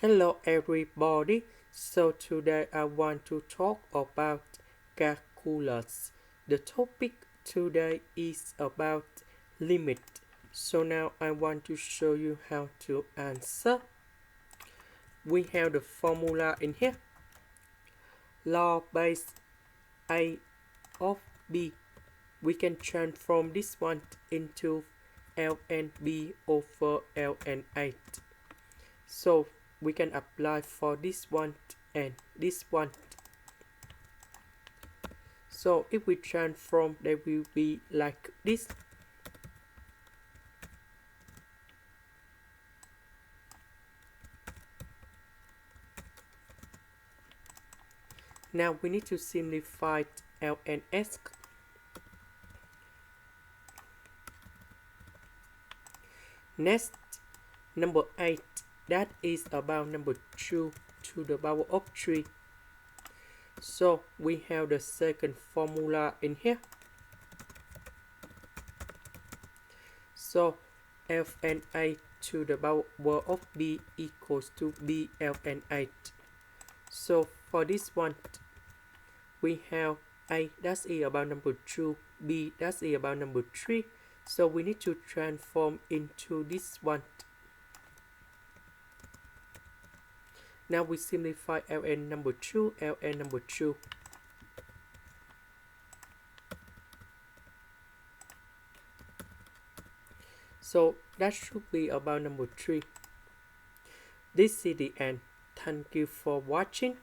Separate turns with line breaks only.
Hello everybody. So today I want to talk about calculus. The topic today is about limit. So now I want to show you how to answer. We have the formula in here. Log base a of b. We can transform this one into ln b over ln 8. So we can apply for this one and this one. So if we transform, they will be like this. Now we need to simplify lns. Next, number 8, that is about number 2 to the power of 3. So we have the second formula in here. So ln8 to the power of b equals to b ln8. So for this one, we have a that's is about number 2, b that's is about number 3. So we need to transform into this one. Now we simplify ln number 2, ln number 2. So that should be about number 3. This is the end. Thank you for watching.